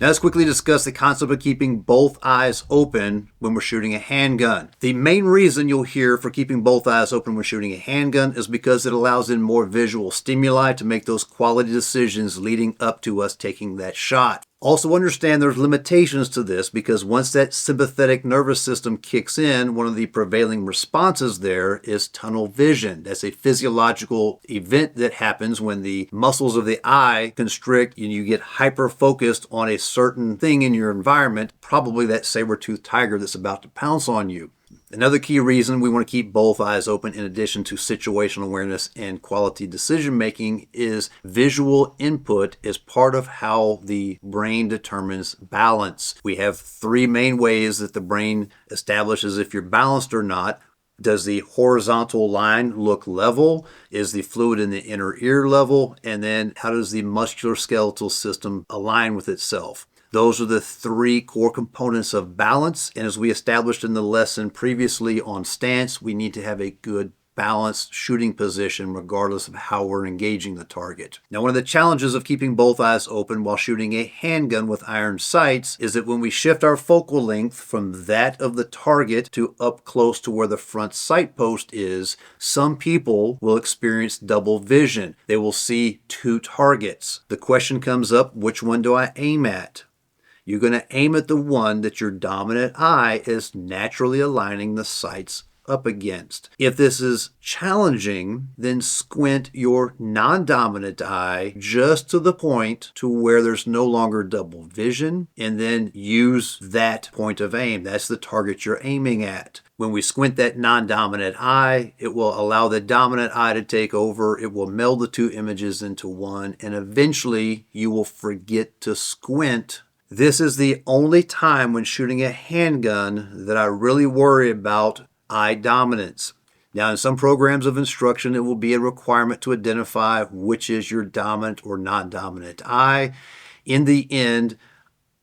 Now let's quickly discuss the concept of keeping both eyes open when we're shooting a handgun. The main reason you'll hear for keeping both eyes open when shooting a handgun is because it allows in more visual stimuli to make those quality decisions leading up to us taking that shot. Also understand there's limitations to this because once that sympathetic nervous system kicks in, one of the prevailing responses there is tunnel vision. That's a physiological event that happens when the muscles of the eye constrict and you get hyper-focused on a certain thing in your environment, probably that saber-toothed tiger that's about to pounce on you. Another key reason we want to keep both eyes open in addition to situational awareness and quality decision making is visual input is part of how the brain determines balance. We have three main ways that the brain establishes if you're balanced or not. Does the horizontal line look level? Is the fluid in the inner ear level? And then how does the musculoskeletal system align with itself? Those are the three core components of balance. And as we established in the lesson previously on stance, we need to have a good balanced shooting position regardless of how we're engaging the target. Now, one of the challenges of keeping both eyes open while shooting a handgun with iron sights is that when we shift our focal length from that of the target to up close to where the front sight post is, some people will experience double vision. They will see two targets. The question comes up, which one do I aim at? You're going to aim at the one that your dominant eye is naturally aligning the sights up against. If this is challenging, then squint your non-dominant eye just to the point to where there's no longer double vision, and then use that point of aim. That's the target you're aiming at. When we squint that non-dominant eye, it will allow the dominant eye to take over. It will meld the two images into one, and eventually you will forget to squint. This is the only time when shooting a handgun that I really worry about eye dominance. Now, in some programs of instruction, it will be a requirement to identify which is your dominant or non-dominant eye. In the end,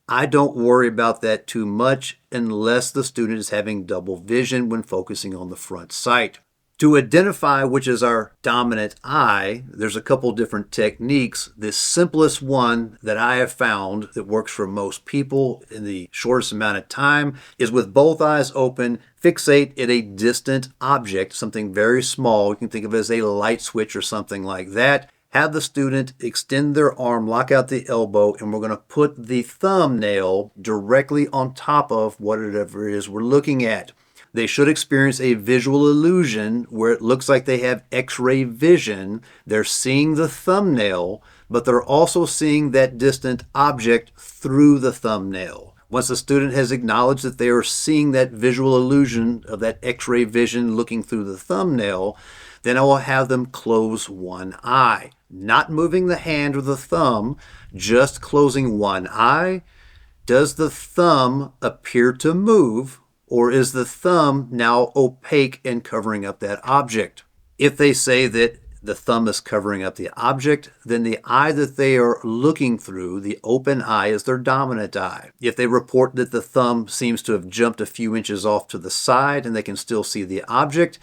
I don't worry about that too much unless the student is having double vision when focusing on the front sight. To identify which is our dominant eye, there's a couple different techniques. The simplest one that I have found that works for most people in the shortest amount of time is with both eyes open, fixate at a distant object, something very small. You can think of it as a light switch or something like that. Have the student extend their arm, lock out the elbow, and we're going to put the thumbnail directly on top of whatever it is we're looking at. They should experience a visual illusion where it looks like they have X-ray vision. They're seeing the thumbnail, but they're also seeing that distant object through the thumbnail. Once the student has acknowledged that they are seeing that visual illusion of that X-ray vision looking through the thumbnail, then I will have them close one eye. Not moving the hand or the thumb, just closing one eye. Does the thumb appear to move? Or is the thumb now opaque and covering up that object? If they say that the thumb is covering up the object, then the eye that they are looking through, the open eye, is their dominant eye. If they report that the thumb seems to have jumped a few inches off to the side and they can still see the object,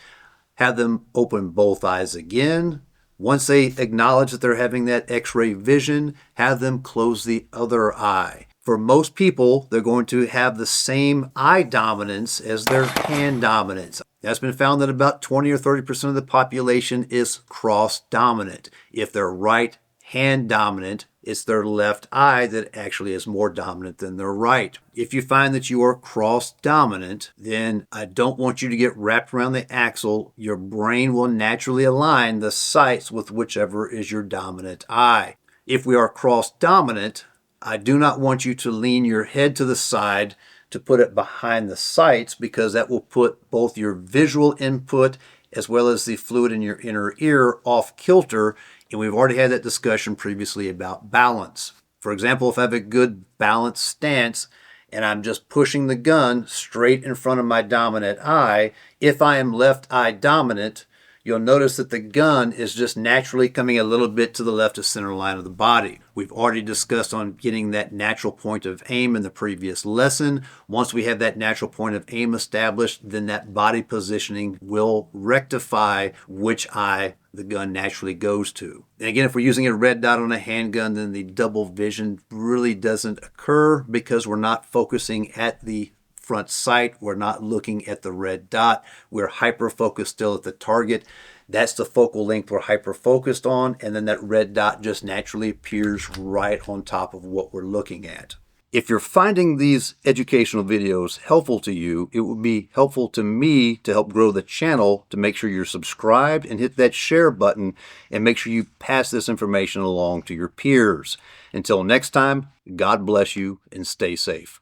have them open both eyes again. Once they acknowledge that they're having that X-ray vision, have them close the other eye. For most people, they're going to have the same eye dominance as their hand dominance. It's been found that about 20 or 30% of the population is cross-dominant. If they're right hand dominant, it's their left eye that actually is more dominant than their right. If you find that you are cross-dominant, then I don't want you to get wrapped around the axle. Your brain will naturally align the sights with whichever is your dominant eye. If we are cross-dominant, I do not want you to lean your head to the side to put it behind the sights because that will put both your visual input as well as the fluid in your inner ear off kilter, and we've already had that discussion previously about balance. For example, if I have a good balanced stance and I'm just pushing the gun straight in front of my dominant eye, if I am left eye dominant, you'll notice that the gun is just naturally coming a little bit to the left of center line of the body. We've already discussed on getting that natural point of aim in the previous lesson. Once we have that natural point of aim established, then that body positioning will rectify which eye the gun naturally goes to. And again, if we're using a red dot on a handgun, then the double vision really doesn't occur because we're not focusing at the front sight. We're not looking at the red dot. We're hyper-focused still at the target. That's the focal length we're hyper-focused on, and then that red dot just naturally appears right on top of what we're looking at. If you're finding these educational videos helpful to you, it would be helpful to me to help grow the channel to make sure you're subscribed and hit that share button and make sure you pass this information along to your peers. Until next time, God bless you and stay safe.